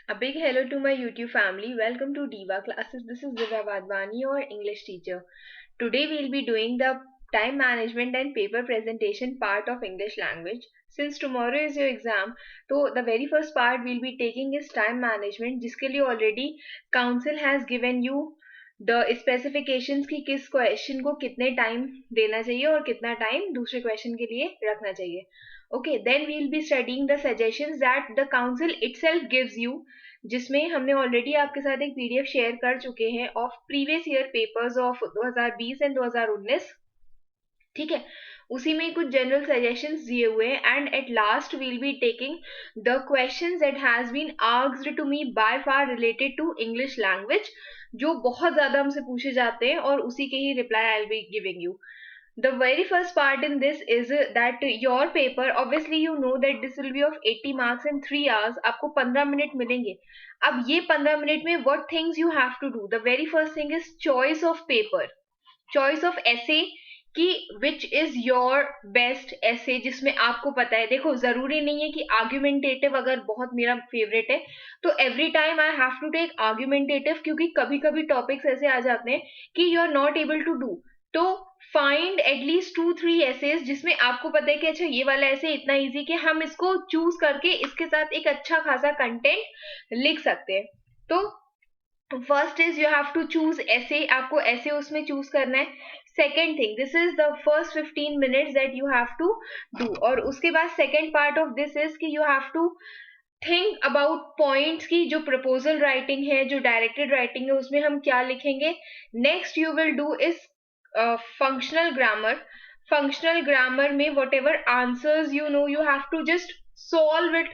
A big hello to my YouTube family. Welcome to Diva Classes. This is Divya Vadvani, your English teacher. Today we'll be doing the time management and paper presentation part of English language. Since tomorrow is your exam, so the very first part we'll be taking is time management, जिसके लिए already council has given you the specifications कि किस question को कितने time देना चाहिए और कितना टाइम दूसरे क्वेश्चन के लिए रखना चाहिए. Okay, then we'll be studying the suggestions that the council itself gives you, जिसमें हमने ऑलरेडी आपके साथ एक पीडीएफ शेयर कर चुके हैं of previous year papers of 2020 and 2019. ठीक है, उसी में कुछ जनरल सजेशंस दिए हुए हैं. And at last we'll be taking the questions that has been asked to me by far related to English language, जो बहुत ज्यादा हमसे पूछे जाते हैं और उसी के ही reply I will be giving you. The very first part in this is that your paper, obviously you know that this will be of 80 marks in 3 hours. आपको 15 मिनट मिलेंगे. अब ये 15 मिनट में what things you have to do? The very first thing is choice of paper, choice of essay कि which is your best essay, जिसमें आपको पता है. देखो, जरूरी नहीं है कि आर्ग्यूमेंटेटिव अगर बहुत मेरा फेवरेट है तो every time I have to take argumentative, क्योंकि कभी कभी टॉपिक्स ऐसे आ जाते हैं कि you are not able to do. तो फाइंड एटलीस्ट 2-3 एसेज जिसमें आपको पता है कि अच्छा ये वाला ऐसे इतना इजी कि हम इसको चूज करके इसके साथ एक अच्छा खासा कंटेंट लिख सकते हैं. तो first is you have to choose ऐसे, आपको ऐसे उसमें चूज करना है. Second thing, this is the first 15 minutes that you have to do. और उसके बाद second part of this is कि you have to think about points की जो प्रपोजल राइटिंग है, जो डायरेक्टेड राइटिंग है, उसमें हम क्या लिखेंगे. Next you will do is functional grammar. Functional grammar में whatever answers you know, you have to just solve it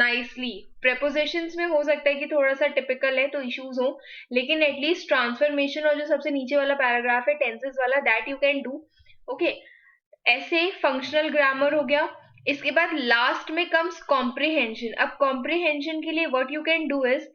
nicely. Prepositions में हो सकता है कि थोड़ा सा टिपिकल है तो इश्यूज हो, लेकिन एटलीस्ट ट्रांसफॉर्मेशन और जो सबसे नीचे वाला पैराग्राफ है टेंसेस वाला, that you can do. Okay, ऐसे फंक्शनल ग्रामर हो गया. इसके बाद लास्ट में कम्स कॉम्प्रिहेंशन. अब कॉम्प्रिहेंशन के लिए what you can do is,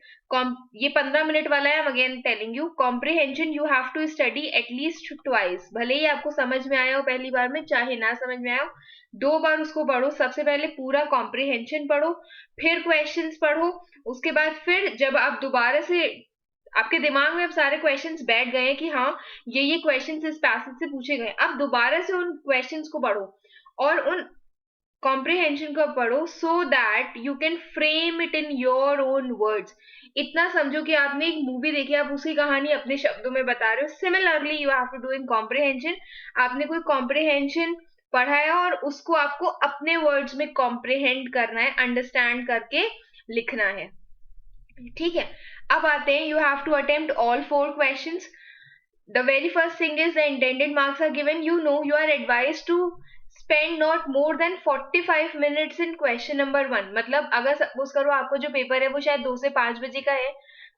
ये 15 मिनट वाला है. Again telling you, comprehension you have to study at least twice. भले ही आपको समझ में आया हो पहली बार में, चाहे ना समझ में आया हो, 2 बार उसको पढ़ो. सबसे पहले पूरा कॉम्प्रिहेंशन पढ़ो, फिर क्वेश्चंस पढ़ो. उसके बाद फिर जब आप दोबारा से, आपके दिमाग में अब सारे क्वेश्चंस बैठ गए हैं कि हाँ ये क्वेश्चंस इस पैसेज से पूछे गए, अब दोबारा से उन क्वेश्चंस को पढ़ो और उन कॉम्प्रिहेंशन को पढ़ो, so that you can frame it in your own words. इतना समझो कि आपने एक मूवी देखी, आप उसी कहानी अपने शब्दों में बता रहे हो. Similarly you have to do in comprehension. आपने कोई कॉम्प्रिहेंशन पढ़ा है और उसको आपको अपने वर्ड्स में कॉम्प्रिहेंड करना है, अंडरस्टैंड करके लिखना है. ठीक है, अब आते हैं, you have to attempt all 4 questions. The very first thing is the intended marks are given. You know you are advised to spend not more than 45 minutes in question number 1. मतलब अगर सपोज करो आपको जो paper है वो शायद 2 से 5 बजे का है,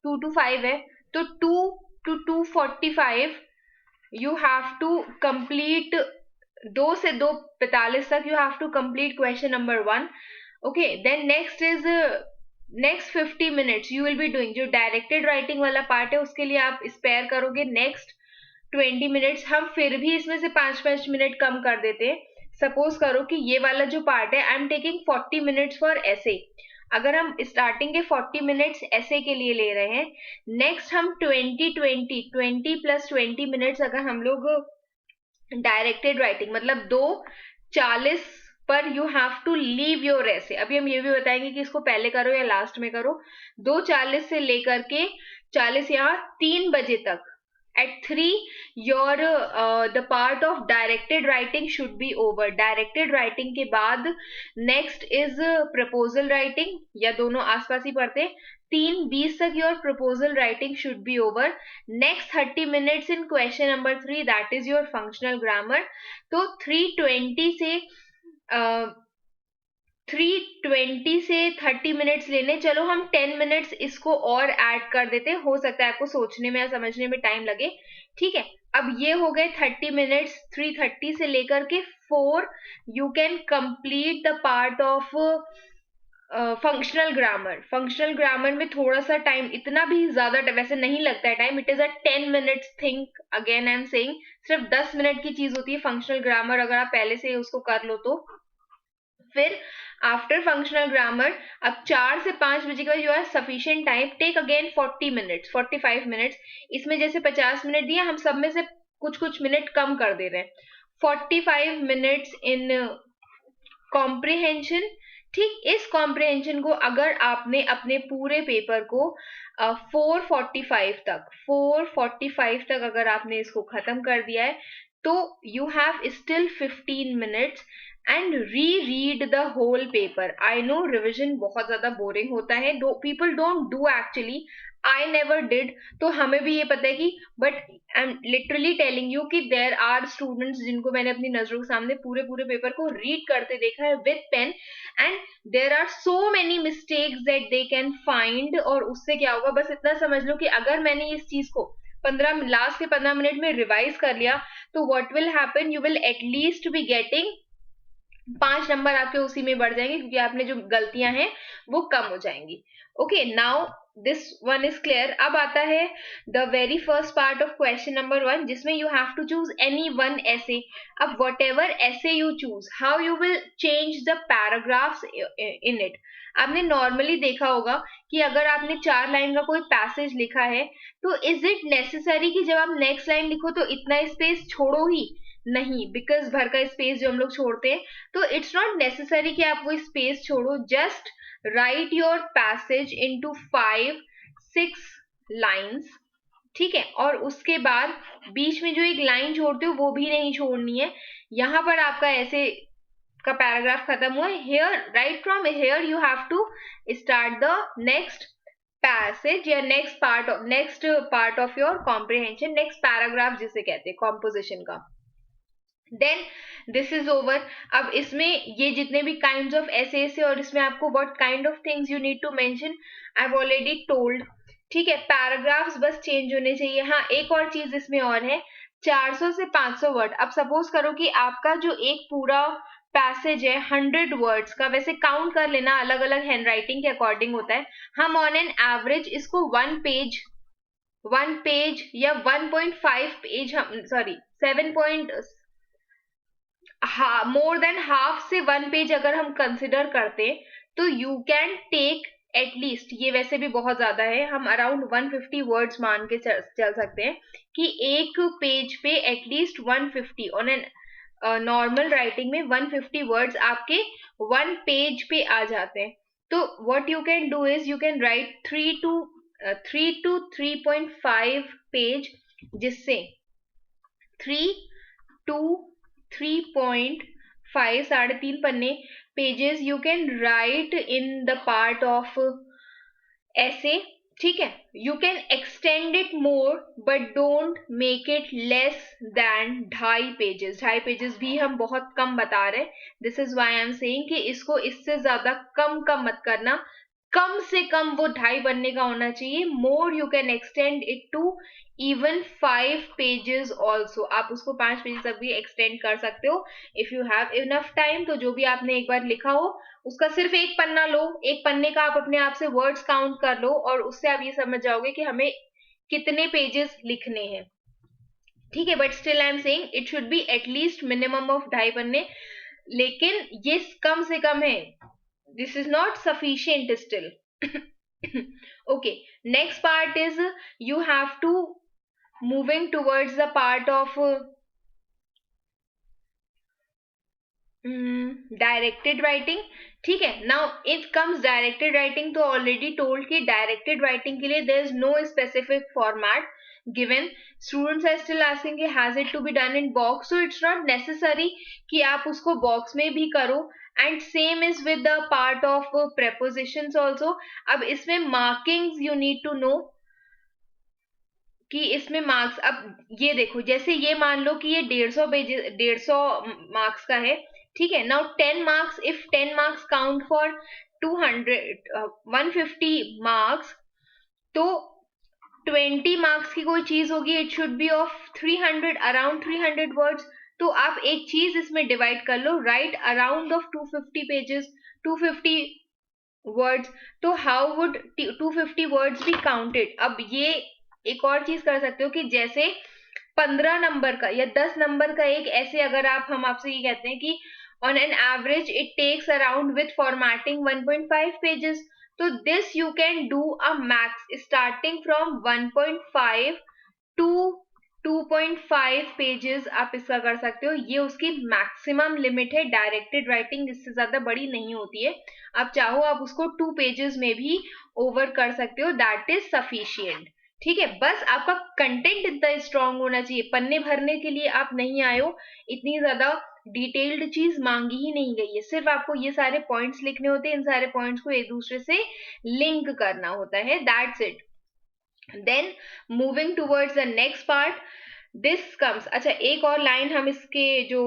2 to 5 है, तो 2 to 2:45 you have to complete. 2 से 2:45 तक you have to complete question number 1. Okay, then next is next 50 minutes you will be doing जो डायरेक्टेड राइटिंग वाला पार्ट है, उसके लिए आप स्पेयर करोगे नेक्स्ट 20 मिनट्स. हम फिर भी इसमें से 5-5 मिनट कम कर देते हैं. सपोज करो कि ये वाला जो पार्ट है, I am taking 40 minutes for ऐसे. अगर हम स्टार्टिंग के 40 मिनट्स ऐसे के लिए ले रहे हैं, नेक्स्ट हम 20 प्लस 20 मिनट्स अगर हम लोग डायरेक्टेड राइटिंग, मतलब 2:40 पर you have to leave your essay. अभी हम ये भी बताएंगे कि इसको पहले करो या लास्ट में करो. 2:40 से लेकर के 40 यहाँ 3 बजे तक, at 3 your the part of directed writing should be over. Directed writing के बाद next is proposal writing, या दोनों आसपास ही पढ़ते. 3:20 तक your proposal writing should be over. Next 30 minutes in question number 3, that is your functional grammar. तो 3:20 से 30 minutes लेने. चलो हम 10 मिनट्स इसको और ऐड कर देते, हो सकता है आपको सोचने में या समझने में टाइम लगे. ठीक है, अब ये हो गए 30 मिनट्स. 3:30 से लेकर के 4 you can complete the part of functional grammar. Functional grammar में थोड़ा सा टाइम, इतना भी ज्यादा वैसे नहीं लगता है time. It is a 10 minutes think. Again I am saying, सिर्फ 10 मिनट की चीज होती है फंक्शनल ग्रामर, अगर आप पहले से उसको कर लो तो. फिर आफ्टर फंक्शनल ग्रामर, अब 4 से 5 बजे के बाद you are sufficient time, take again 40 minutes 45 minutes. इसमें जैसे 50 मिनट दिया, हम सब में से कुछ कुछ मिनट कम कर दे रहे हैं। 45 मिनट्स इन कॉम्प्रिहेंशन। ठीक, इस कॉम्प्रिहेंशन को अगर आपने अपने पूरे पेपर को 4:45 तक अगर आपने इसको खत्म कर दिया है, तो you have still 15 minutes and read the whole paper. I know revision बहुत ज्यादा बोरिंग होता है, people don't do actually, I never did. तो हमें भी ये पता है कि, but I am literally telling you कि देयर आर स्टूडेंट्स जिनको मैंने अपनी नजरों के सामने पूरे पूरे पेपर को रीड करते देखा है with pen, and there are so many mistakes that they can find. और उससे क्या होगा, बस इतना समझ लो कि अगर मैंने इस चीज को लास्ट के 15 मिनट में रिवाइज कर लिया, तो what will happen, you will at least be getting 5 number आपके उसी में बढ़ जाएंगे, क्योंकि आपने जो गलतियां हैं वो कम हो जाएंगी। Okay, now this one is clear. अब आता है the very first part of question number 1, जिसमें you have to choose any one essay। अब whatever essay you choose, how you will change the paragraphs in it. आपने normally देखा होगा कि अगर आपने 4 लाइन का कोई पैसेज लिखा है, तो इज इट नेसेसरी कि जब आप नेक्स्ट लाइन लिखो तो इतना स्पेस छोड़ो ही? नहीं, बिकॉज भर का स्पेस जो हम लोग छोड़ते हैं, तो इट्स नॉट नेसेसरी कि आप वो स्पेस छोड़ो। Just right your passage into 5-6 lines, ठीक है। और उसके बाद बीच में जो एक लाइन छोड़ते हो वो भी नहीं छोड़नी है। यहां पर आपका ऐसे का पैराग्राफ खत्म हुआ। Here, right from here you have to start the next passage या next part of your comprehension, next paragraph जिसे कहते हैं कॉम्पोजिशन का। Then this is over. अब इसमें ये जितने भी काइंड ऑफ एसेस है, और इसमें आपको what kind of things you need to mention, I have already told. ठीक है, पैराग्राफ्स बस चेंज होने चाहिए। हाँ, एक और चीज इसमें और है, 400 से 500 वर्ड। अब सपोज करो कि आपका जो एक पूरा पैसेज है 100 वर्ड्स का, वैसे काउंट कर लेना, अलग अलग हैंडराइटिंग के अकॉर्डिंग होता है। हम ऑन एन एवरेज इसको 1 पेज या 1.5 पेज, हम सॉरी 7 मोर देन हाफ से 1 पेज अगर हम कंसिडर करते, तो यू कैन टेक एटलीस्ट, ये वैसे भी बहुत ज्यादा है, हम अराउंड 150 वर्ड्स मान के चल सकते हैं कि एक पेज पे at least 150, on an normal writing में 150 वर्ड्स आपके 1 पेज पे आ जाते हैं। तो what you can do is, you can write 3 to 3.5 page, जिससे 3 to 3.5, 3.5 पन्ने pages you can write in the part of ऐसे। ठीक है, you can extend it more but don't make it less than 2.5 pages. 2.5 pages भी हम बहुत कम बता रहे हैं। This is why I am saying कि इसको इससे ज्यादा कम मत करना, कम से कम वो 2.5 पन्ने का होना चाहिए। More you can extend it to even 5 pages also, आप उसको 5 पेजेस तक भी एक्सटेंड कर सकते हो if you have enough time. तो जो भी आपने एक बार लिखा हो उसका सिर्फ एक पन्ना लो, एक पन्ने का आप अपने आप से वर्ड्स काउंट कर लो, और उससे आप ये समझ जाओगे कि हमें कितने पेजेस लिखने हैं। ठीक है, but still I am saying it should be at least minimum of 2.5 पन्ने, लेकिन ये कम से कम है, this is not sufficient still. Okay, next part is you have to moving towards the part of directed writing. ठीक है, now if comes directed writing, तो already told कि directed writing के लिए there is no specific format given. Students are still asking has it to be done in box, so it's not necessary कि आप उसको box में भी करो, and same is with the part of prepositions also. अब इसमें markings you need to know कि इसमें मार्क्स, अब ये देखो, जैसे ये मान लो कि ये 150 मार्क्स का है। ठीक है, now 10 marks, if 10 marks count for 150 marks, तो 20 मार्क्स की कोई चीज होगी, it should be of 300, around 300 words. तो आप एक चीज इसमें डिवाइड कर लो, right around of 250 pages, 250 words. तो how would 250 words be counted? अब ये एक और चीज कर सकते हो कि जैसे 15 नंबर का या 10 नंबर का एक ऐसे, अगर हम आपसे ये कहते हैं कि On an average, it takes around with formatting 1.5 pages. So this you can do a max starting from 1.5 to 2.5 pages आप इसका कर सकते हो. ये उसकी मैक्सिमम लिमिट है. डायरेक्टेड राइटिंग इससे ज्यादा बड़ी नहीं होती है. आप चाहो आप उसको 2 पेजेस में भी ओवर कर सकते हो. That is sufficient. ठीक है, बस आपका कंटेंट इतना स्ट्रांग होना चाहिए. पन्ने भरने के लिए आप नहीं आए हो. इतनी ज्यादा डिटेल्ड चीज मांगी ही नहीं गई है. सिर्फ आपको ये सारे पॉइंट्स लिखने होते हैं. इन सारे पॉइंट्स को एक दूसरे से लिंक करना होता है. That's it. Then moving towards the next part, this comes. अच्छा, एक और लाइन हम इसके जो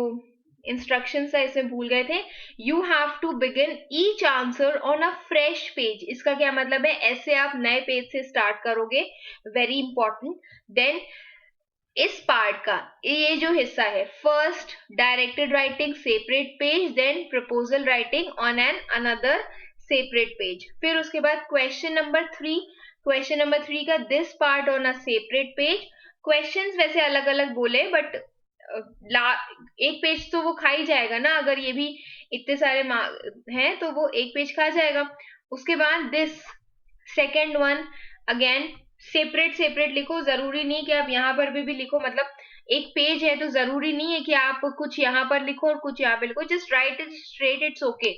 इंस्ट्रक्शंस है इसमें भूल गए थे. You have to begin each answer on a fresh page. इसका क्या मतलब है? ऐसे आप नए पेज से स्टार्ट करोगे. Very important. देन इस पार्ट का ये जो हिस्सा है, first directed writing separate page, then proposal writing on an another separate page. फिर उसके बाद क्वेश्चन नंबर 3 का this part on a separate page. Questions वैसे अलग अलग बोले, बट एक पेज तो वो खा ही जाएगा ना. अगर ये भी इतने सारे हैं तो वो एक पेज खा जाएगा. उसके बाद this second one again separate लिखो. जरूरी नहीं कि आप यहाँ पर भी लिखो. मतलब एक पेज है तो जरूरी नहीं है कि आप कुछ यहाँ पर लिखो और कुछ यहाँ पे लिखो. Just write it straight, it's okay.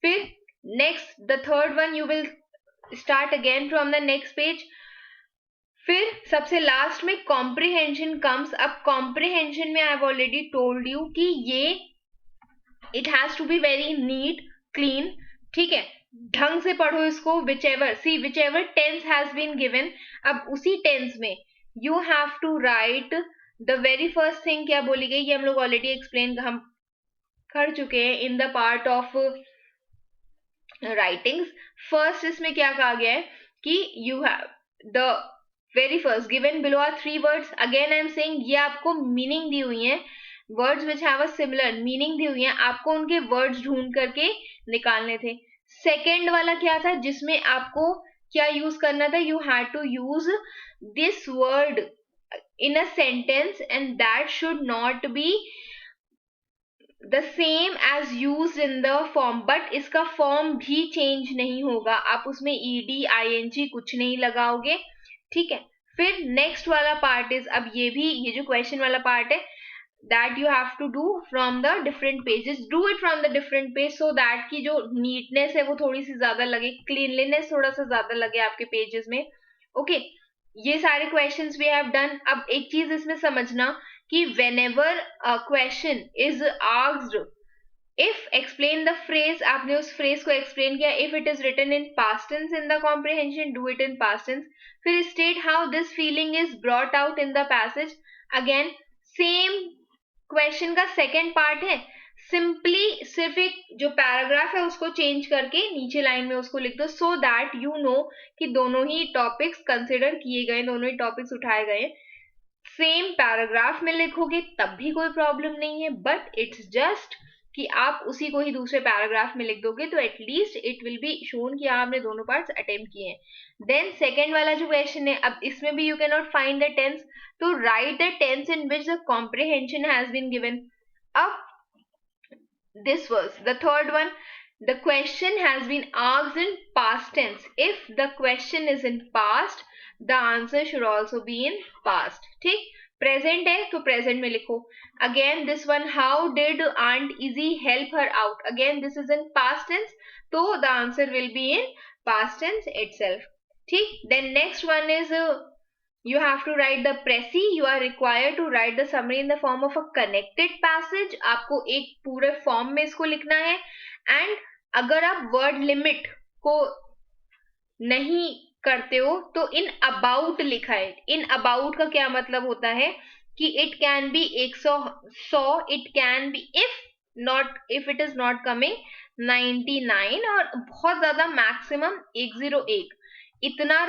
फिर next the third one you will start again from the next page. फिर सबसे लास्ट में कॉम्प्रिहेंशन कम्स. अब कॉम्प्रिहेंशन में I have already told you कि ये it has to be very neat clean. ठीक है, ढंग से पढ़ो इसको. Whichever tense has been given, अब उसी टेंस में you have to write the very first thing. क्या बोली गई ये हम लोग ऑलरेडी एक्सप्लेन हम कर चुके हैं in the part of writings. First इसमें क्या कहा गया है कि you have the very first given below are 3 words. Again I am saying ये आपको मीनिंग दी हुई है. Words which have a similar meaning दी हुई है. आपको उनके वर्ड्स ढूंढ करके निकालने थे. सेकेंड वाला क्या था जिसमें आपको क्या यूज करना था? You had to use this word in a sentence and that should not be the same as use in the form. But इसका फॉर्म भी चेंज नहीं होगा. आप उसमें ed ing कुछ नहीं लगाओगे. ठीक है. फिर नेक्स्ट वाला पार्ट इज, अब ये जो क्वेश्चन वाला पार्ट है, that you have to do from the different pages. Do it from the different page so that की जो नीटनेस है वो थोड़ी सी ज्यादा लगे, क्लीनलीनेस थोड़ा सा ज्यादा लगे आपके पेजेस में. ओके, ये सारे क्वेश्चंस वी हैव डन. अब एक चीज इसमें समझना कि whenever a question is asked, if explain the phrase, आपने उस phrase को explain किया. if it is written in past tense in the comprehension, do it in past tense. फिर state how this feeling is brought out in the passage. again same question का second part है. Simply सिर्फ एक जो paragraph है उसको change करके नीचे लाइन में उसको लिख दो, सो दैट यू नो कि दोनों ही टॉपिक्स कंसिडर किए गए, दोनों ही टॉपिक्स उठाए गए. सेम पैराग्राफ में लिखोगे तब भी कोई प्रॉब्लम नहीं है, बट इट्स जस्ट कि आप उसी को ही दूसरे पैराग्राफ में लिख दोगे तो at least it will be shown कि आपने दोनों पार्ट्स अटेम्प्ट किए हैं. देन सेकेंड वाला जो क्वेश्चन है, अब इसमें भी you can not find the tense, तो write the tense in which the comprehension has been given. अब this was the third one. The question has been asked in past tense. If the question is in past, the answer should also be in past. ठीक. Present है तो present में लिखो. Again this one, how did aunt Izzy help her out. Again this is in past tense, तो the answer will be in past tense itself. ठीक. Then next one is you have to write the précis. You are required to write the summary in the form of a connected passage. आपको एक पूरे form में इसको लिखना है. And अगर आप वर्ड लिमिट को नहीं करते हो तो इन अबाउट लिखा है. इन अबाउट का क्या मतलब होता है कि it can be 100, it can be if it is not coming 99, और बहुत ज्यादा मैक्सिमम 101. इतना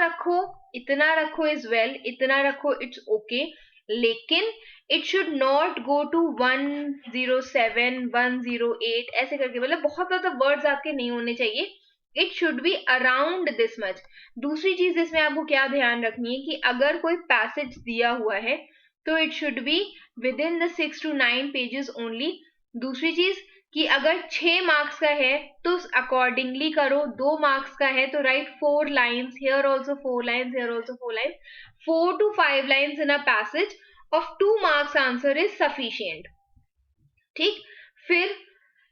रखो इज वेल, इतना रखो इट्स ओके, लेकिन it should not go to 107, 108 ऐसे करके. मतलब बहुत ज्यादा वर्ड्स आपके नहीं होने चाहिए. It should be around this much. दूसरी चीज इसमें आपको क्या ध्यान रखनी है कि अगर कोई पैसेज दिया हुआ है तो it should be with in the 6 to 9 pages only. दूसरी चीज कि अगर 6 मार्क्स का है तो अकॉर्डिंगली करो, 2 मार्क्स का है तो right 4 lines, here also 4 lines, here also 4 lines, 4 to 5 lines in a passage of 2 marks answer is sufficient. ठीक, फिर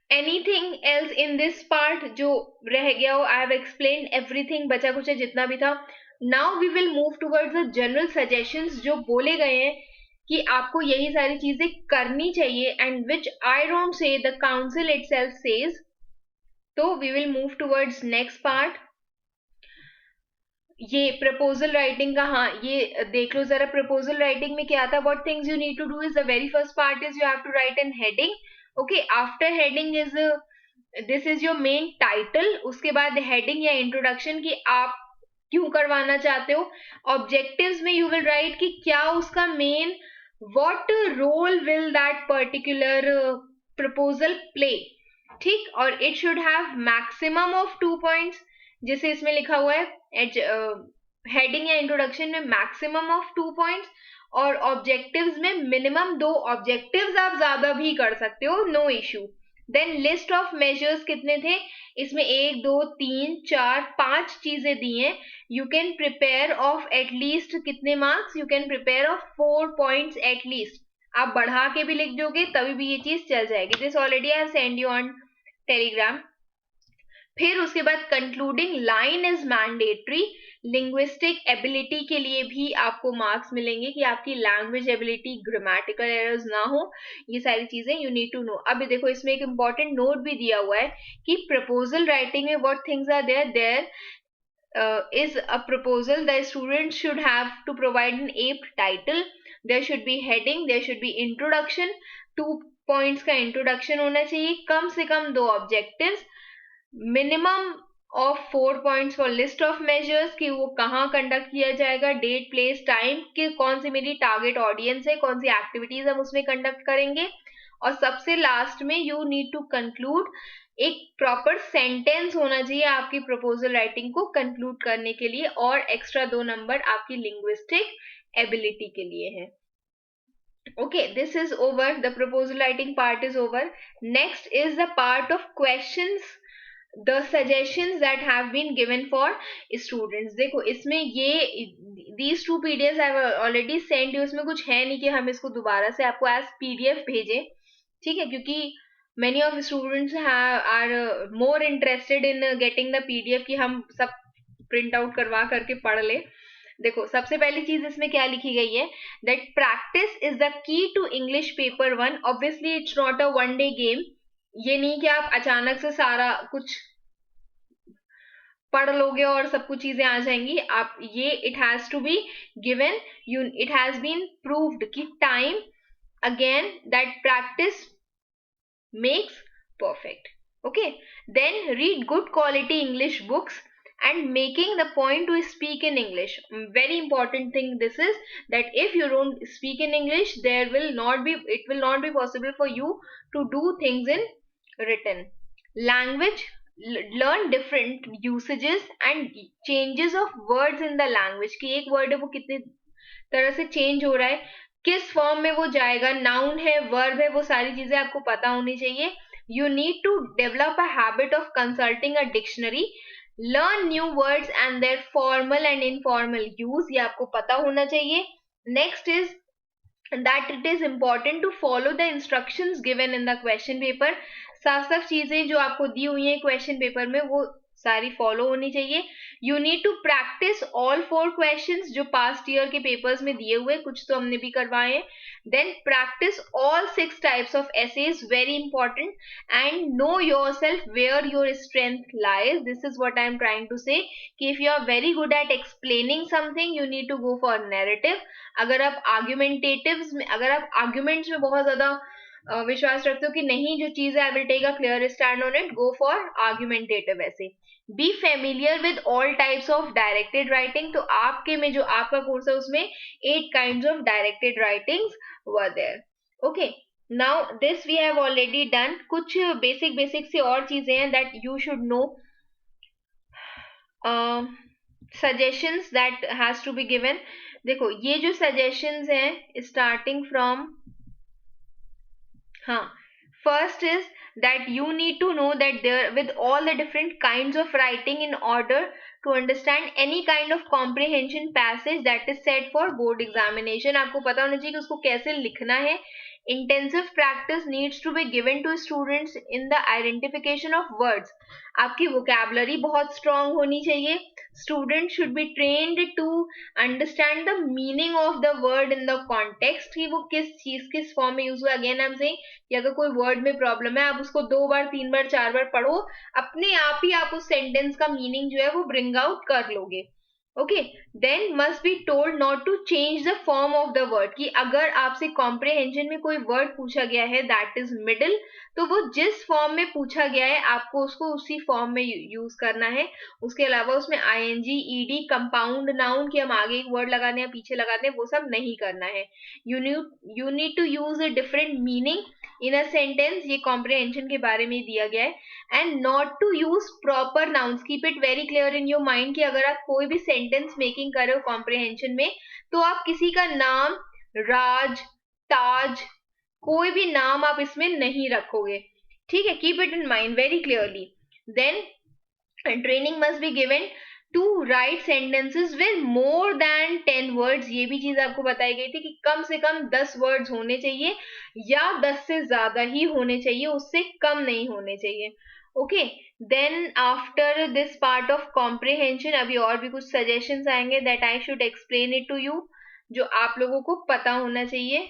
anything else in this part जो रह गया हो, आई हैव एक्सप्लेन एवरीथिंग, बचा कुछ जितना भी था। Now we will move towards the general suggestions जो बोले गए हैं कि आपको यही सारी चीजें करनी चाहिए, and which I don't say, the council itself says. तो we will move towards next part. ये प्रपोजल राइटिंग का, हाँ ये देख लो जरा, प्रपोजल राइटिंग में क्या था, what things you need to do is the very first part is you have to write an heading. Okay, after heading is this is your main title, उसके बाद हेडिंग या इंट्रोडक्शन कि आप क्यों करवाना चाहते हो। ऑब्जेक्टिव्स में यू विल राइट कि क्या उसका main, what role will that particular proposal play. ठीक, और it should have maximum of 2 points, जैसे इसमें लिखा हुआ है हेडिंग या इंट्रोडक्शन में मैक्सिमम ऑफ 2 पॉइंट्स, और ऑब्जेक्टिव्स में मिनिमम 2 ऑब्जेक्टिव्स, आप ज्यादा भी कर सकते हो, no issue. Then list of measures कितने थे इसमें, 1 2 3 4 5 चीजें दी हैं। You can prepare of at least कितने marks, you can prepare of 4 points at least. आप बढ़ा के भी लिख दोगे तभी भी ये चीज चल जाएगी। This already I have send you on Telegram. फिर उसके बाद concluding line is mandatory. Linguistic ability के लिए भी आपको मार्क्स मिलेंगे कि आपकी लैंग्वेज एबिलिटी, ग्रामेटिकल एरर्स ना हो, ये सारी चीजें यू नीड टू नो। अब देखो इसमें एक इंपॉर्टेंट नोट भी दिया हुआ है कि प्रपोजल राइटिंग में what things are there, there is a proposal, the student should have to provide an apt title, there should be heading, there should be introduction, 2 points का introduction होना चाहिए, कम से कम 2 objectives, minimum of 4 points for list of measures कि वो कहाँ conduct किया जाएगा, date place time कि कौन सी मेरी टारगेट ऑडियंस है, कौन सी एक्टिविटीज हम उसमें कंडक्ट करेंगे, और सबसे लास्ट में यू नीड टू कंक्लूड, एक प्रॉपर सेंटेंस होना चाहिए आपकी प्रपोजल राइटिंग को कंक्लूड करने के लिए, और एक्स्ट्रा 2 नंबर आपकी लिंग्विस्टिक एबिलिटी के लिए है। Okay, this is over, the proposal writing part is over. Next is the part of questions, the suggestions that have been given for students. देखो इसमें ये these 2 PDFs I have already sent you, इसमें कुछ है नहीं कि हम इसको दोबारा से आपको as PDF भेजें, ठीक है, क्योंकि many of students are more interested in getting the PDF कि हम सब प्रिंट आउट करवा करके पढ़ ले। देखो सबसे पहली चीज इसमें क्या लिखी गई है, that practice is the key to English paper 1। Obviously it's not a 1 day game, ये नहीं कि आप अचानक से सारा कुछ पढ़ लोगे और सब कुछ चीजें आ जाएंगी। आप ये it has to be given, it has been proved कि time, again that practice makes perfect. Okay, then read good quality English books and making the point to speak in English. Very important thing this is, that if you don't speak in English, it will not be possible for you to do things in written language. Learn different usages and changes of words in the language कि एक word है वो कितने तरह से change हो रहा है, किस फॉर्म में वो जाएगा, नाउन है, वर्ब है, वो सारी चीजें आपको पता होनी चाहिए। You need to develop a habit of consulting a dictionary. Learn new words and their formal and informal use, ये आपको पता होना चाहिए। Next is that it is important to follow the instructions given in the question paper. साफ साफ चीजें जो आपको दी हुई हैं क्वेश्चन पेपर में वो सारी फॉलो होनी चाहिए। You need to practice all 4 questions जो पास्ट ईयर के पेपर्स में दिए हुए, कुछ तो हमने भी करवाए हैं। Then practice all 6 types of essays, very important, and know yourself where your strength lies. This is what I am trying to say कि if you are very good at explaining something, you need to go for narrative. अगर आप आर्ग्यूमेंटेटिव्स में, अगर आप arguments में बहुत ज्यादा विश्वास रखते हो कि नहीं जो चीज है I will take a clear stand on it, go for argumentative essay. Be familiar with all types of directed writing, तो आपके में जो आपका कोर्स है उसमें 8 kinds of directed writings were there. Okay, now this we have already done. कुछ basic से और चीजें हैं that you should know. Suggestions that has to be given. देखो ये जो सजेशंस हैं स्टार्टिंग फ्रॉम, हाँ, first is that you need to know that there with all the different kinds of writing in order to understand any kind of comprehension passage that is set for board examination. आपको पता होना चाहिए कि उसको कैसे लिखना है. Intensive practice needs to be given to students in the identification of words. आपकी vocabulary बहुत strong होनी चाहिए. Students should be trained to understand the meaning of the word in the context कि वो किस चीज किस फॉर्म में यूज हुआ. अगेन आई एम सेइंग कि अगर कोई वर्ड में प्रॉब्लम है आप उसको 2 बार 3 बार 4 बार पढ़ो, अपने आप ही आप उस सेंटेंस का मीनिंग जो है वो ब्रिंग आउट कर लोगे. Okay, then must be told not to change the form of the word कि अगर आपसे कॉम्प्रिहेंशन में कोई वर्ड पूछा गया है दैट इज मिडिल, तो वो जिस फॉर्म में पूछा गया है आपको उसको उसी फॉर्म में यूज करना है. उसके अलावा उसमें आईएनजी ईडी कंपाउंड नाउन कि हम आगे एक वर्ड लगाने या पीछे लगाते हैं वो सब नहीं करना है. You need to use a different meaning in a sentence, ये कॉम्प्रिहेंशन के बारे में दिया गया है. And not to use proper nouns, keep it very clear in your mind कि अगर आप कोई भी सेंटेंस मेकिंग कर रहे हो कॉम्प्रिहेंशन में तो आप किसी का नाम राज, ताज, कोई भी नाम आप इसमें नहीं रखोगे. ठीक है, keep it in mind very clearly. Then training must be given to write sentences with more than 10 words. ये भी चीज आपको बताई गई थी कि कम से कम 10 वर्ड्स होने चाहिए या 10 से ज्यादा ही होने चाहिए, उससे कम नहीं होने चाहिए. Okay, then after this part of comprehension अभी और भी कुछ सजेशंस आएंगे that I should explain it to you, जो आप लोगों को पता होना चाहिए.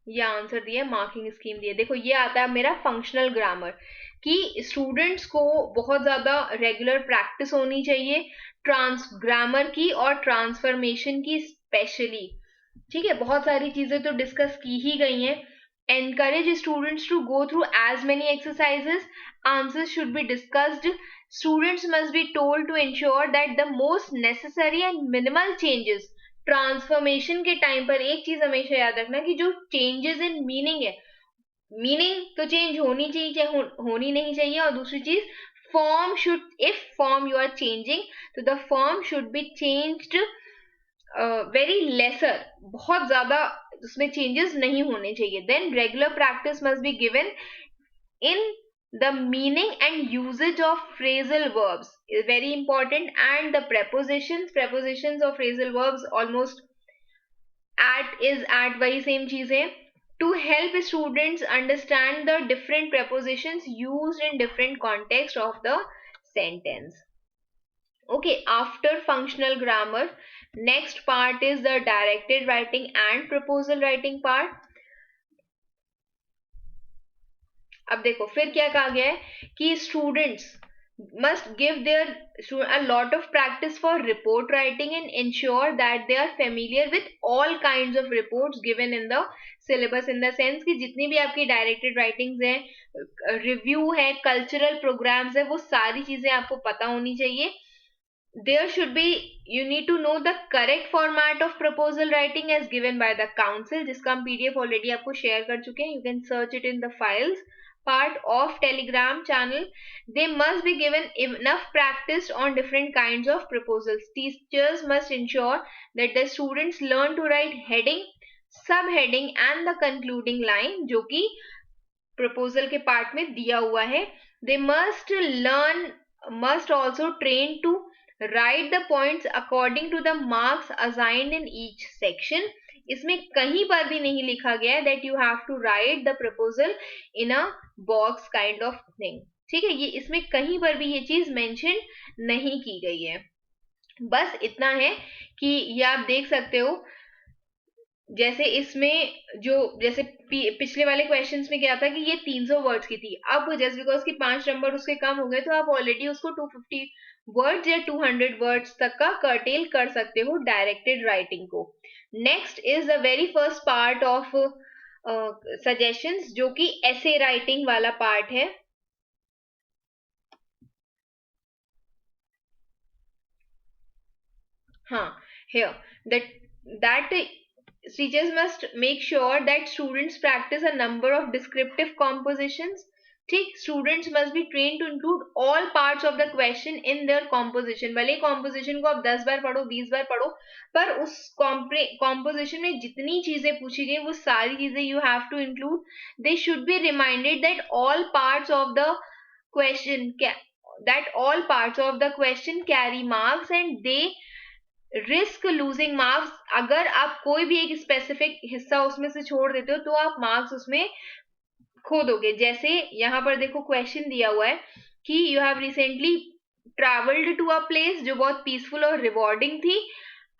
ये आंसर दिया, मार्किंग स्कीम दिया. देखो ये आता है मेरा फंक्शनल ग्रामर कि स्टूडेंट्स को बहुत ज्यादा रेगुलर प्रैक्टिस होनी चाहिए ट्रांस ग्रामर की और ट्रांसफॉर्मेशन की स्पेशली. ठीक है, बहुत सारी चीजें तो डिस्कस की ही गई हैं. Encourage students to go through as many exercises. Answers should be discussed. Students must be told to ensure that the most necessary and minimal changes. Transformation के टाइम पर एक चीज हमेशा याद रखना कि जो चेंजेस इन मीनिंग है, मीनिंग तो चेंज होनी चाहिए चाहे होनी नहीं चाहिए. और दूसरी चीज form should, if form you are changing तो the form should be changed very lesser, बहुत ज्यादा उसमें चेंजेस नहीं होने चाहिए. Then regular practice must be given in the meaning and usage of phrasal verbs is very important, and the prepositions of phrasal verbs almost at वही same चीज है. To help students understand the different prepositions used in different context of the sentence. Okay, after functional grammar, next part is the directed writing and proposal writing part. अब देखो फिर क्या कहा गया है कि students must give their a lot of practice for report writing and ensure that they are familiar with all kinds of reports given in the syllabus, in the sense कि जितनी भी आपकी डायरेक्टेड राइटिंग्स हैं, review है, cultural programmes है, वो सारी चीजें आपको पता होनी चाहिए. There should be, you need to know the correct format of proposal writing as given by the council, जिसका हम PDF ऑलरेडी आपको शेयर कर चुके हैं. You can search it in the files part of Telegram channel. They must be given enough practice on different kinds of proposals. Teachers must ensure that the students learn to write heading, subheading and the concluding line जो कि proposal के part में दिया हुआ है. They must also train to write the points according to the marks assigned in each section. इसमें कहीं पर भी नहीं लिखा गया है that you have to write the proposal in a box kind of thing. ठीक है, ये इसमें कहीं पर भी ये चीज मेंशन नहीं की गई है. बस इतना है कि ये आप देख सकते हो, जैसे इसमें जो जैसे पिछले वाले क्वेश्चंस में क्या था कि ये 300 वर्ड्स की थी, अब जस्ट बिकॉज की 5 नंबर उसके कम हो गए तो आप ऑलरेडी उसको 250 वर्ड्स या 200 वर्ड्स तक का कर्टेल कर सकते हो डायरेक्टेड राइटिंग को. Next is the very first part of suggestions जो कि ऐसे राइटिंग वाला पार्ट है. हाँ, here that teachers must make sure that students practice a number of descriptive compositions. ठीक, students must be train to include all parts of the question in their composition. भले composition को आप 10 बार पढ़ो, 20 बार पढ़ो, पर उस कॉम्पोजिशन में जितनी चीजें पूछी गई वो सारी चीजें you have to include. They should be reminded that all parts of the question carry marks and they risk losing marks. अगर आप कोई भी एक स्पेसिफिक हिस्सा उसमें से छोड़ देते हो तो आप मार्क्स उसमें खो दोगे। जैसे यहाँ पर देखो क्वेश्चन दिया हुआ है कि you have recently travelled to a place जो बहुत पीसफुल और रिवॉर्डिंग थी।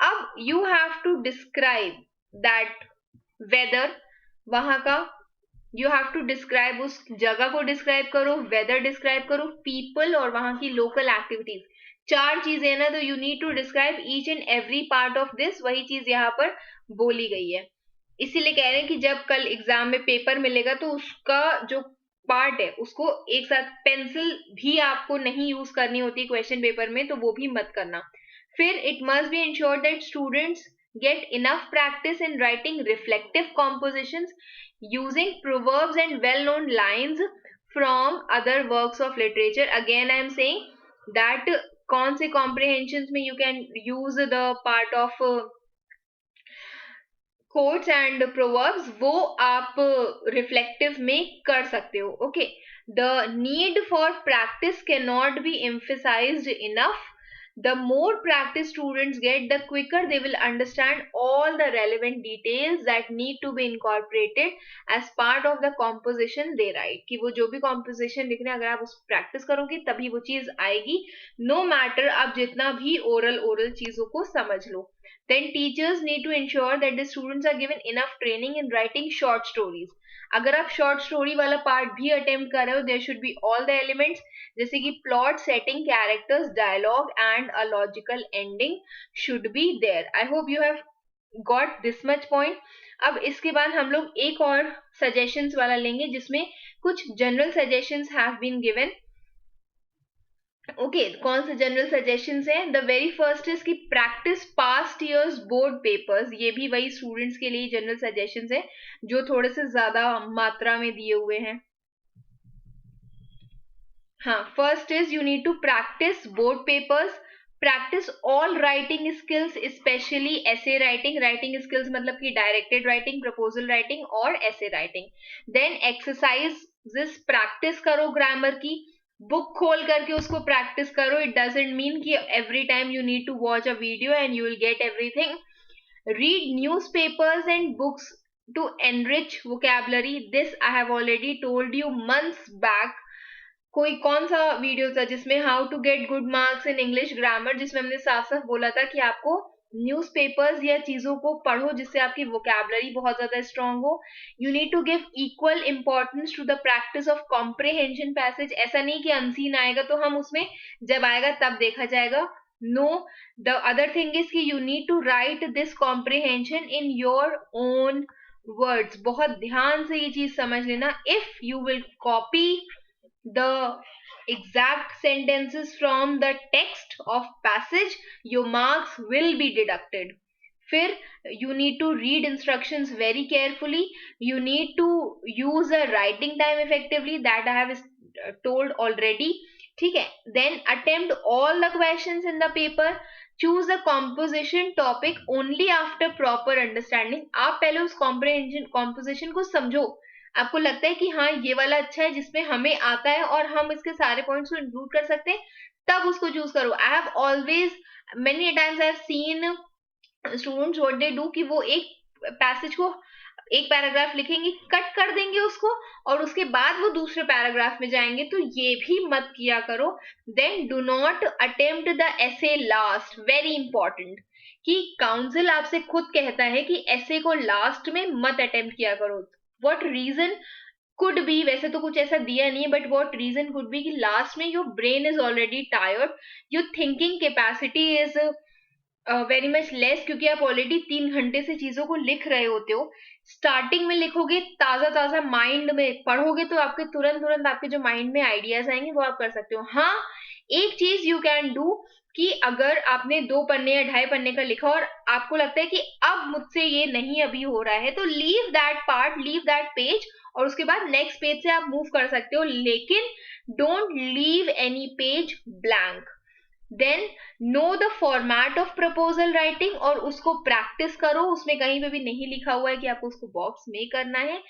अब you have to describe that weather, वहां का यू हैव टू डिस्क्राइब, उस जगह को डिस्क्राइब करो, वेदर डिस्क्राइब करो, पीपल और वहां की लोकल एक्टिविटीज। चार चीजें है ना, तो you need to describe each and every part of this. वही चीज यहाँ पर बोली गई है। इसीलिए कह रहे हैं कि जब कल एग्जाम में पेपर मिलेगा तो उसका जो पार्ट है उसको एक साथ, पेंसिल भी आपको नहीं यूज करनी होती क्वेश्चन पेपर में, तो वो भी मत करना। फिर it must be insured that students get enough practice in writing reflective compositions using proverbs and well-known lines from other works of literature. Again, I am saying that कौन से comprehensions में you can use the part of quotes and proverbs, वो आप reflective में कर सकते हो. Okay, the need for practice cannot be emphasized enough. The more practice students get, the quicker they will understand all the relevant details that need to be incorporated as part of the composition they write. कि वो जो भी composition लिख रहे हैं, अगर आप उस practice करोगे तभी वो चीज आएगी, no matter आप जितना भी oral चीजों को समझ लो. Then teachers need to ensure that the students are given enough training in writing short stories. अगर आप शॉर्ट स्टोरी वाला पार्ट भी अटेम्प्ट कर रहे हो, there should be all the elements, जैसे कि plot, setting, characters, dialogue and a logical ending should be there. I hope you have got this much point. अब इसके बाद हम लोग एक और सजेशंस वाला लेंगे जिसमें कुछ general suggestions have been given. Okay, कौन से जनरल सजेशंस हैं? द वेरी फर्स्ट इज कि practice past years board papers. ये भी वही स्टूडेंट्स के लिए जनरल सजेशंस है जो थोड़े से ज्यादा मात्रा में दिए हुए हैं. हाँ, first is you need to practice board papers, practice all writing skills, specially essay writing. Writing skills मतलब कि डायरेक्टेड राइटिंग, प्रपोजल राइटिंग और essay writing. Then exercise practice करो ग्रामर की, बुक खोल करके उसको प्रैक्टिस करो. इट डजंट मीन कि every time you need to watch a video and you will get everything. Read newspapers and books to enrich vocabulary. This I have already told you months back. कोई कौन सा video था जिसमें how to get good marks in English grammar, जिसमें हमने साफ साफ बोला था कि आपको न्यूज़पेपर्स या चीजों को पढ़ो जिससे आपकी वोकैबुलरी बहुत ज्यादा स्ट्रांग हो. You need to give equal importance to the practice of comprehension passage. ऐसा नहीं कि अनसीन आएगा तो हम उसमें जब आएगा तब देखा जाएगा. No, the other thing is कि you need to write this comprehension in your own words. बहुत ध्यान से ये चीज समझ लेना. If you will copy the exact sentences from the text of passage, your marks will be deducted. फिर you need to read instructions very carefully. You need to use a writing time effectively, that I have told already. ठीक है. Then attempt all the questions in the paper. Choose a composition topic only after proper understanding. आप पहले उस composition को समझो. आपको लगता है कि हाँ ये वाला अच्छा है जिसमें हमें आता है और हम इसके सारे पॉइंट्स को इंक्लूड कर सकते हैं, तब उसको चूज करो. I have always many times I have seen students what they do कि वो एक पैसेज को, एक पैराग्राफ लिखेंगे, कट कर देंगे उसको और उसके बाद वो दूसरे पैराग्राफ में जाएंगे. तो ये भी मत किया करो. Then do not attempt the essay last. Very important कि काउंसिल आपसे खुद कहता है कि एसे को लास्ट में मत अटेम्प्ट किया करो. What reason could be, वैसे तो कुछ ऐसा दिया नहीं है, but what reason could be कि लास्ट में your brain is already tired, your thinking capacity is very much less, क्योंकि आप ऑलरेडी 3 घंटे से चीजों को लिख रहे होते हो. स्टार्टिंग में लिखोगे ताजा ताजा माइंड में पढ़ोगे तो आपके तुरंत आपके जो माइंड में आइडियाज आएंगे वो आप कर सकते हो. हाँ, एक चीज यू कैन डू कि अगर आपने 2 पन्ने या 2.5 पन्ने का लिखा और आपको लगता है कि अब मुझसे ये नहीं अभी हो रहा है, तो leave that part, leave that page, और उसके बाद नेक्स्ट पेज से आप मूव कर सकते हो, लेकिन don't leave any page blank. Then know the format of proposal writing, और उसको प्रैक्टिस करो, उसमें कहीं पे भी नहीं लिखा हुआ है कि आपको उसको बॉक्स में करना है,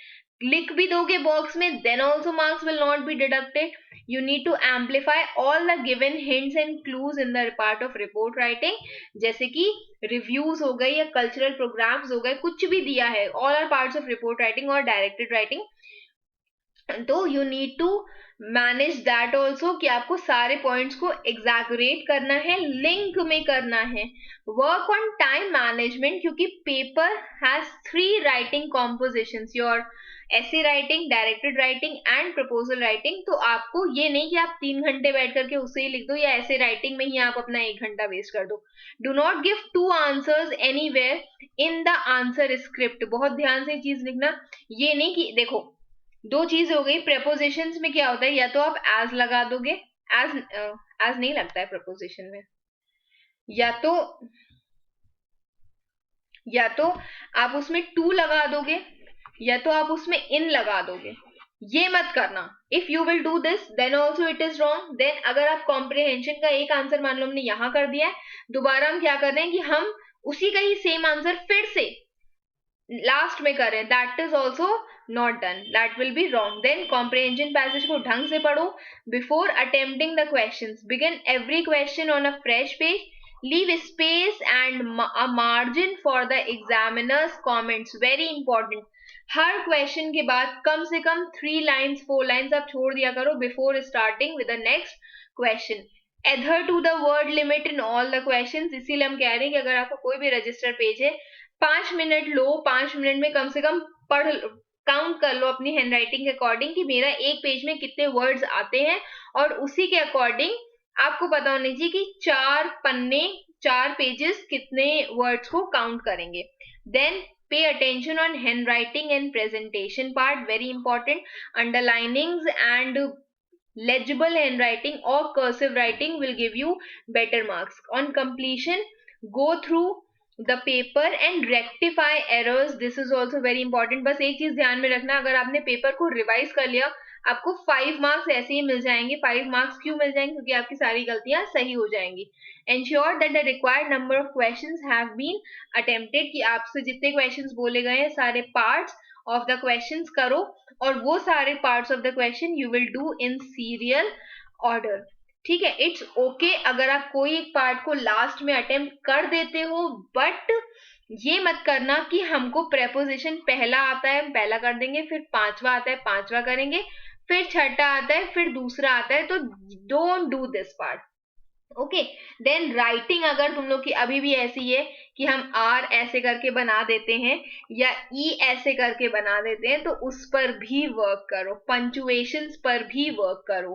लिख भी दोगे बॉक्स में, then also marks will not be deducted. You need to amplify all the given hints and clues in the part of report writing, जैसे कि रिव्यूज हो गए या कल्चरल प्रोग्राम्स हो गए, कुछ भी दिया है, all are parts of report writing और डायरेक्टेड राइटिंग। तो you need to manage that also कि आपको सारे पॉइंट्स को एग्जैगरेट करना है, लिंक में करना है। वर्क ऑन टाइम मैनेजमेंट, क्योंकि paper has 3 writing compositions, your essay writing, directed writing and proposal writing. तो आपको ये नहीं कि आप 3 घंटे बैठ करके उसे ही लिख दो, या ऐसे राइटिंग में ही आप अपना 1 घंटा वेस्ट कर दो। Do not give 2 answers anywhere in the answer script. बहुत ध्यान से चीज लिखना, ये नहीं कि देखो 2 चीज हो गई। प्रपोजिशंस में क्या होता है, या तो आप एज लगा दोगे, एज नहीं लगता है प्रपोजिशन में, या तो आप उसमें टू लगा दोगे, या तो आप उसमें इन लगा दोगे। ये मत करना। If you will do this then also it is wrong. Then अगर आप कॉम्प्रिहेंशन का एक आंसर मान लो हमने यहां कर दिया है, दोबारा हम क्या कर रहे हैं कि हम उसी का ही सेम आंसर फिर से लास्ट में कर रहे हैं, that is also not done, that will be wrong. Then comprehension passage को ढंग से पढ़ो। Before attempting the questions, begin every question on a fresh page, leave space and a margin for the examiners comments, very important. हर question के बाद कम से कम 3 lines 4 lines आप छोड़ दिया करो before starting with the next question. adhere to the word limit in all the questions, इसीलिए हम कह रहे हैं कि अगर आपका कोई भी रजिस्टर पेज है, 5 मिनट लो, 5 मिनट में कम से कम पढ़ काउंट कर लो अपनी हैंडराइटिंग के अकॉर्डिंग कि मेरा एक पेज में कितने वर्ड्स आते हैं, और उसी के अकॉर्डिंग आपको पता होना चाहिए कि 4 पन्ने 4 पेजेस कितने वर्ड्स को काउंट करेंगे। Then pay attention on handwriting and presentation part, very important. Underlinings and legible handwriting or cursive writing will give you better marks. On completion, go through the paper and rectify errors, this is also very important। बस एक चीज ध्यान में रखना, अगर आपने paper को revise कर लिया आपको 5 मार्क्स ऐसे ही मिल जाएंगे। 5 मार्क्स क्यों मिल जाएंगे, क्योंकि आपकी सारी गलतियां सही हो जाएंगी। Ensure that the required number of questions have been attempted, कि आपसे जितने क्वेश्चंस बोले गए हैं सारे पार्ट्स ऑफ द क्वेश्चंस करो, और वो सारे parts of the question you will do in serial order. ठीक है, इट्स ओके अगर आप कोई एक पार्ट को लास्ट में अटेम्प्ट कर देते हो, बट ये मत करना कि हमको प्रेपोजिशन पहला आता है पहला कर देंगे, फिर 5वां आता है 5वां करेंगे, फिर छठा आता है फिर दूसरा आता है, तो don't do this part. Okay, then writing अगर तुम लोग की अभी भी ऐसी है कि हम आर ऐसे करके बना देते हैं या ई ऐसे करके बना देते हैं, तो उस पर भी वर्क करो, पंचुएशंस पर भी वर्क करो।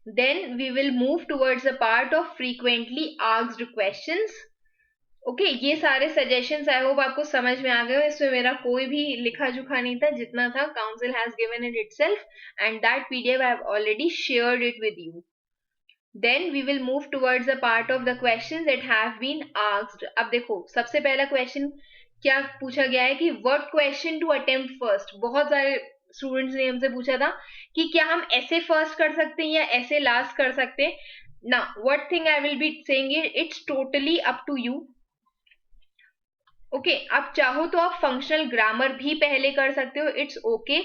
Then we will move towards the part of frequently asked questions. Okay, ये सारे सजेशंस आई होप आपको समझ में आ गए। इसमें मेरा कोई भी लिखा जुखा नहीं था, जितना था council has given it itself, and that PDF I have already shared it with you. Then we will move towards the part of the questions that have been asked। अब देखो सबसे पहला क्वेश्चन क्या पूछा गया है कि what question to attempt first। बहुत सारे स्टूडेंट्स ने हमसे पूछा था कि क्या हम ऐसे फर्स्ट कर सकते हैं या ऐसे लास्ट कर सकते हैं। ना, what thing I will be saying is it's totally up to you। Okay, आप चाहो तो आप फंक्शनल ग्रामर भी पहले कर सकते हो, इट्स ओके,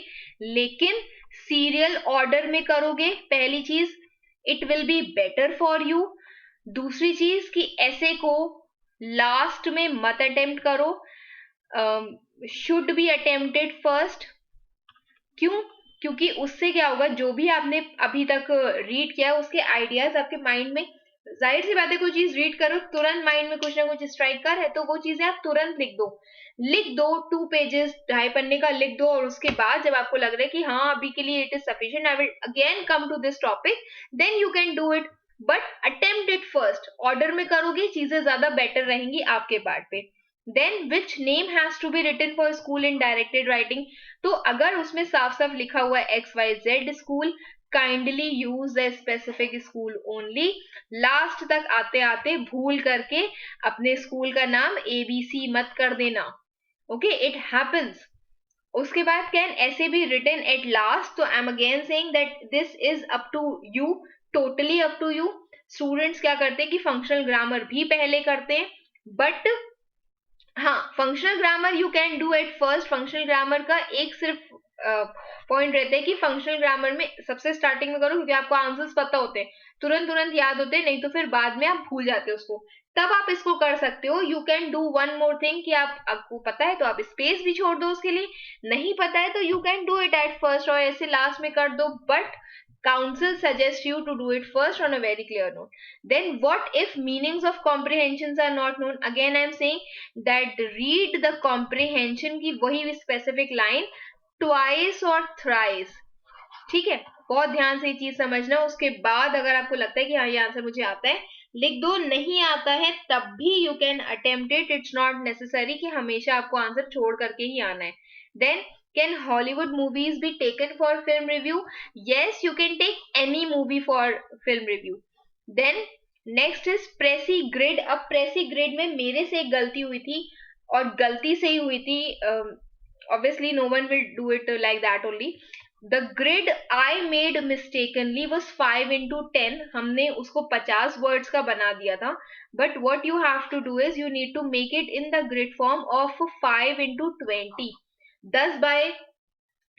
लेकिन सीरियल ऑर्डर में करोगे, पहली चीज it will be better for you. दूसरी चीज कि ऐसे को लास्ट में मत अटेम्प्ट करो, शुड बी अटेम्प्टेड फर्स्ट। क्यों? क्योंकि उससे क्या होगा, जो भी आपने अभी तक रीड किया उसके आइडियाज आपके माइंड में, जाहिर सी बात है कोई चीज रीड करो तुरंत माइंड में कुछ ना कुछ स्ट्राइक कर है, तो वो चीजें आप तुरंत लिख दो 2 पेजेस 2.5 पन्ने का लिख दो, और उसके बाद जब आपको लग रहा है कि हाँ अभी के लिए it is sufficient, I will again come to this topic, then you can do it, but attempt it first. Order में करोगे चीजें ज्यादा बेटर रहेंगी आपके पार्ट पे। Then which name has to be written for school in directed writing, तो अगर उसमें साफ साफ लिखा हुआ है XYZ school, kindly use the specific school only. Last तक आते आते भूल करके अपने स्कूल का नाम ABC मत कर देना। Okay, it happens. उसके बाद कैन ऐसे भी रिटन एट लास्ट, तो I am again saying that this is up to you, totally up to you. Students क्या करते हैं कि फंक्शनल ग्रामर भी पहले करते हैं, बट हाँ, functional grammar you can do at first. Functional grammar का एक सिर्फ पॉइंट रहता है कि फंक्शनल ग्रामर में सबसे स्टार्टिंग में करो, क्योंकि आपको आंसर्स पता होते हैं, तुरंत तुरंत याद होते हैं, नहीं तो फिर बाद में आप भूल जाते हो उसको, तब आप इसको कर सकते हो। You can do one more thing कि आपको पता है तो आप स्पेस भी छोड़ दो उसके लिए, नहीं पता है तो you can do it at first और ऐसे लास्ट में कर दो, but council suggests you to do it first on a very clear note. Then what if meanings of comprehensions are not known? Again I am saying that read the comprehension की वही specific line twice or thrice, ठीक है, बहुत ध्यान से ये चीज समझना। उसके बाद अगर आपको लगता है कि हाँ ये आंसर मुझे आता है, लिख दो। नहीं आता है तब भी you can attempt it, it's not necessary कि हमेशा आपको आंसर छोड़ करके ही आना है। Then can Hollywood movies be taken for film review? Yes, you can take any movie for film review. Then next is Pressy Grid. अब Pressy Grid में मेरे से एक गलती हुई थी, और गलती से ही हुई थी, obviously no one will do it like that only. The grid I made mistakenly was 5 into 10. हमने उसको 50 words का बना दिया था, but what you have to do is you need to make it in the grid form of 5 into 20.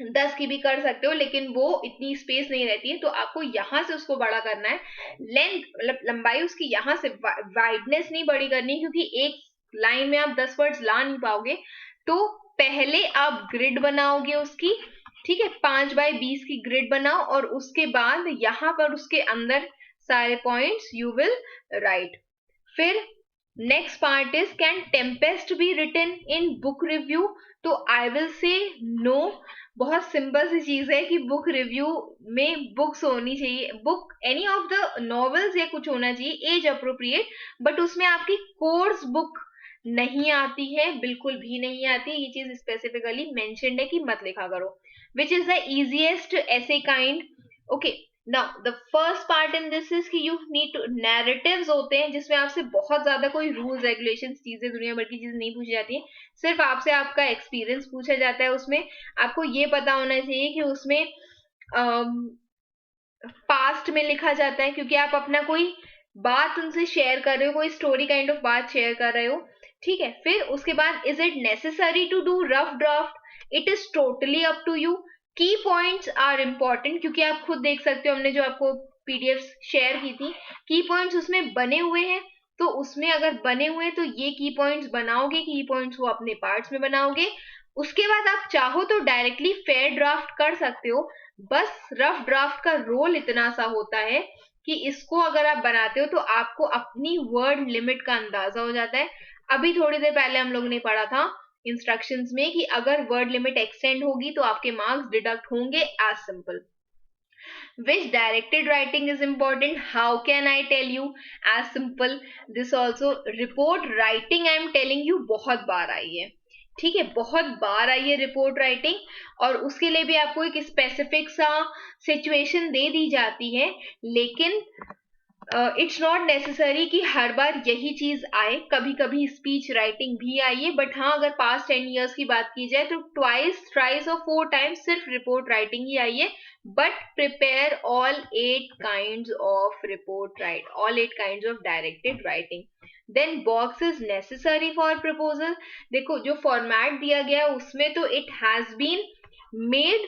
10 की भी कर सकते हो, लेकिन वो इतनी स्पेस नहीं रहती है, तो आपको यहां से उसको बड़ा करना है। लेंथ मतलब लंबाई उसकी यहां से, वाइडनेस नहीं बड़ी करनी, क्योंकि एक लाइन में आप 10 वर्ड्स ला नहीं पाओगे। तो पहले आप ग्रिड बनाओगे उसकी, ठीक है, 5x20 की ग्रिड बनाओ, और उसके बाद यहां पर उसके अंदर सारे पॉइंट्स यू विल राइट। फिर next part is can Tempest be written in book review? तो आई विल से नो। बहुत सिंपल सी चीज है कि बुक रिव्यू में बुक्स होनी चाहिए, book any of the novels या कुछ होना चाहिए एज अप्रोप्रिएट, बट उसमें आपकी कोर्स बुक नहीं आती है, बिल्कुल भी नहीं आती है। ये चीज स्पेसिफिकली मेंशन्ड है कि मत लिखा करो। विच इज द इजिएस्ट ऐसे kind? Okay, now the first part in this is कि यू नीड टू, नैरेटिव्स होते हैं जिसमें आपसे बहुत ज्यादा कोई रूल्स रेगुलेशन चीजें दुनिया भर की चीजें नहीं पूछी जाती है, सिर्फ आपसे आपका एक्सपीरियंस पूछा जाता है। उसमें आपको ये पता होना चाहिए कि उसमें पास्ट में लिखा जाता है, क्योंकि आप अपना कोई बात उनसे शेयर कर रहे हो, कोई स्टोरी काइंड ऑफ बात शेयर कर रहे हो, ठीक है। फिर उसके बाद is it necessary to do rough draft? It is totally up to you. Key points are important, क्योंकि आप खुद देख सकते हो हमने जो आपको पीडीएफ शेयर की थी, की पॉइंट्स उसमें बने हुए हैं, तो उसमें अगर बने हुए तो ये की पॉइंट्स बनाओगे, की पॉइंट्स को अपने पार्ट्स में बनाओगे। उसके बाद आप चाहो तो डायरेक्टली फेयर ड्राफ्ट कर सकते हो, बस रफ ड्राफ्ट का रोल इतना सा होता है कि इसको अगर आप बनाते हो तो आपको अपनी वर्ड लिमिट का अंदाजा हो जाता है। अभी थोड़ी देर पहले हम लोग ने पढ़ा था इंस्ट्रक्शंस में कि अगर वर्ड लिमिट एक्सटेंड होगी तो आपके मार्क्स डिडक्ट होंगे, as simple. Which directed writing is important? How can I tell you? As simple. This also report writing I am telling you बहुत बार आई है, ठीक है, बहुत बार आई है रिपोर्ट राइटिंग, और उसके लिए भी आपको एक स्पेसिफिक सा सिचुएशन दे दी जाती है, लेकिन इट्स नॉट नेसेसरी कि हर बार यही चीज आए। कभी कभी स्पीच राइटिंग भी आई है, बट हाँ अगर पास्ट 10 years की बात की जाए तो ट्वाइस, थ्राइस और 4 times सिर्फ रिपोर्ट राइटिंग ही आई है। But prepare all 8 kinds of report write, all 8 kinds of directed writing. Then box is necessary for proposal. देखो जो फॉर्मेट दिया गया है उसमें तो इट हैज बीन मेड,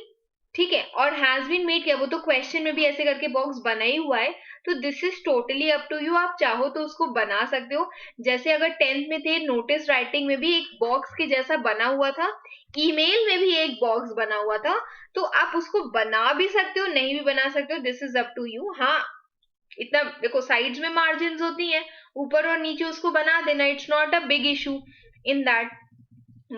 ठीक है, और हैज बीन मेड क्या, वो तो क्वेश्चन में भी ऐसे करके बॉक्स बना ही हुआ है, तो this is totally up to you. आप चाहो तो उसको बना सकते हो, जैसे अगर 10th में थे नोटिस राइटिंग में भी एक बॉक्स के जैसा बना हुआ था, ईमेल में भी एक बॉक्स बना हुआ था, तो आप उसको बना भी सकते हो, नहीं भी बना सकते हो, this is up to you. हाँ इतना देखो, साइड्स में मार्जिन होती है, ऊपर और नीचे उसको बना देना, it's not a big issue in that.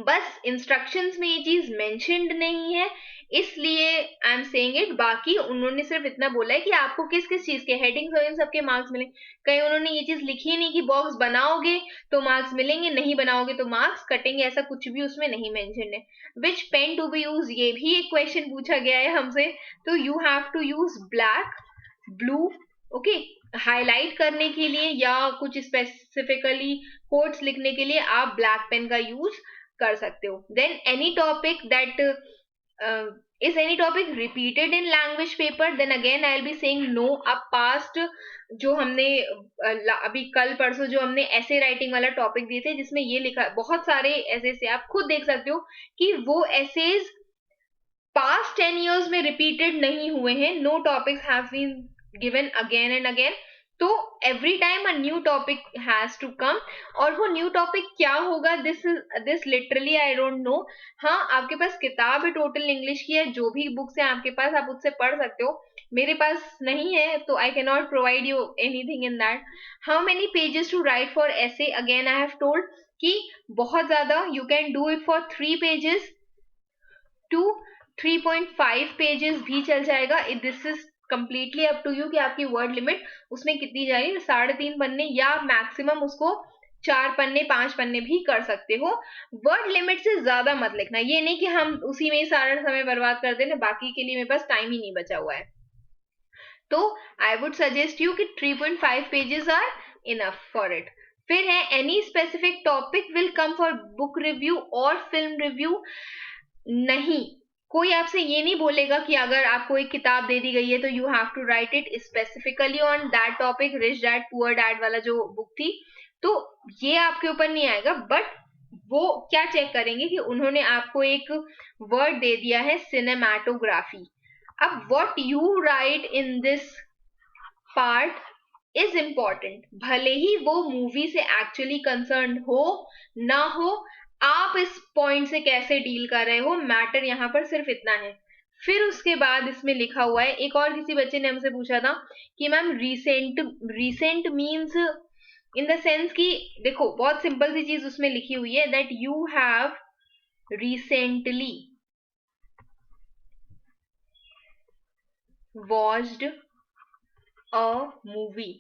बस इंस्ट्रक्शंस में ये चीज मेंशन्ड नहीं है, इसलिए आई एम सेइंग इट। बाकी उन्होंने सिर्फ इतना बोला है कि आपको किस किस चीज के हेडिंग्स और इन सबके मार्क्स मिले। कहीं उन्होंने ये चीज लिखी नहीं कि बॉक्स बनाओगे तो मार्क्स मिलेंगे, नहीं बनाओगे तो मार्क्स कटेंगे, ऐसा कुछ भी उसमें नहीं मेंशन है। Which pen to be use, ये भी एक क्वेश्चन पूछा गया है हमसे। तो you have to use black, blue, okay. Highlight करने के लिए या कुछ स्पेसिफिकली कोट्स लिखने के लिए आप ब्लैक पेन का यूज कर सकते हो। Then any topic that is any topic repeated in language paper, then again I'll be saying no। अब past जो हमने अभी कल परसों जो हमने ऐसे राइटिंग वाला टॉपिक दिए थे जिसमें ये लिखा, बहुत सारे ऐसे से आप खुद देख सकते हो कि वो ऐसेज past 10 years में repeated नहीं हुए हैं। no topics have been given again and again। तो every time a new topic has to come। और वो new topic क्या होगा, this literally I don't know। हाँ, आपके पास किताब है टोटल इंग्लिश की, है जो भी बुक्स है आपके पास आप उससे पढ़ सकते हो। मेरे पास नहीं है तो I cannot provide you anything in that। how many pages to write for essay, again I have told कि बहुत ज्यादा you can do it for 3 pages to 3.5 pages भी चल जाएगा। This is completely up to you कि आपकी word limit उसमें कितनी जाएगी। 3.5 पन्ने या मैक्सिमम उसको 4 पन्ने 5 पन्ने भी कर सकते हो। वर्ड लिमिट से ज्यादा मत लिखना, ये नहीं कि हम उसी में ही सारा समय बर्बाद कर देना, बाकी के लिए मेरे पास टाइम ही नहीं बचा हुआ है। तो आई वुड सजेस्ट यू कि 3.5 pages are enough for it. फिर है any specific topic will come for book review और फिल्म रिव्यू। नहीं, कोई आपसे ये नहीं बोलेगा कि अगर आपको एक किताब दे दी गई है तो you have to write it specifically on that topic, rich dad poor dad वाला जो बुक थी, तो ये आपके ऊपर नहीं आएगा। बट वो क्या चेक करेंगे कि उन्होंने आपको एक वर्ड दे दिया है सिनेमाटोग्राफी। अब what you right in this part is important, भले ही वो मूवी से एक्चुअली कंसर्न हो ना हो, आप इस पॉइंट से कैसे डील कर रहे हो, मैटर यहाँ पर सिर्फ इतना है। फिर उसके बाद इसमें लिखा हुआ है, एक और किसी बच्चे ने हमसे पूछा था कि ma'am recent means in the sense कि देखो बहुत सिंपल सी चीज उसमें लिखी हुई है that you have recently watched a movie.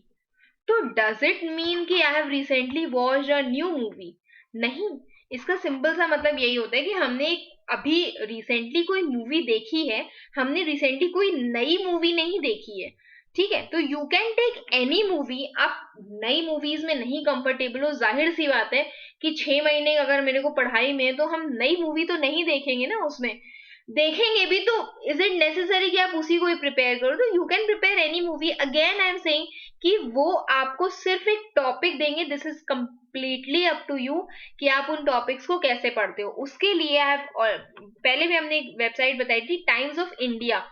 तो डज इट मीन कि I have recently watched a new movie? नहीं, इसका सिंपल सा मतलब यही होता है कि हमने अभी रिसेंटली कोई मूवी देखी है, हमने रिसेंटली कोई नई मूवी नहीं देखी है। ठीक है, तो you can take any movie. आप नई मूवीज में नहीं कंफर्टेबल हो, जाहिर सी बात है कि 6 महीने अगर मेरे को पढ़ाई में है तो हम नई मूवी तो नहीं देखेंगे ना, उसमें देखेंगे भी तो इज इट नेसेसरी कि आप उसी को ही प्रिपेयर करो? तो you can prepare any movie. Again I am saying कि वो आपको सिर्फ एक टॉपिक देंगे, this is completely up to you कि आप उन टॉपिक्स को कैसे पढ़ते हो। उसके लिए आप, और पहले भी हमने एक वेबसाइट बताई थी टाइम्स ऑफ इंडिया,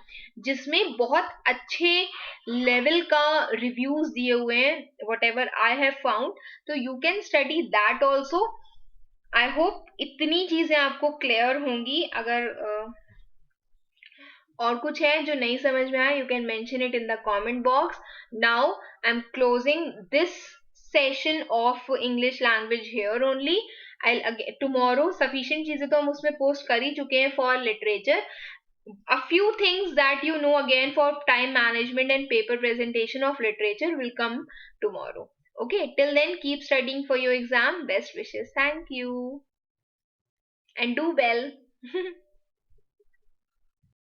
जिसमें बहुत अच्छे लेवल का रिव्यूज दिए हुए हैं, whatever I have found. तो you can study that also. I hope इतनी चीजें आपको क्लियर होंगी। अगर और कुछ है जो नहीं समझ में आया, you can mention it in the comment box. Now I am closing this session of English language here only. I tomorrow sufficient चीजें तो हम उसमें पोस्ट कर ही चुके हैं for literature. A few things that you know again for time management and paper presentation of literature will come tomorrow. Okay, till then keep studying for your exam. Best wishes. Thank you and do well.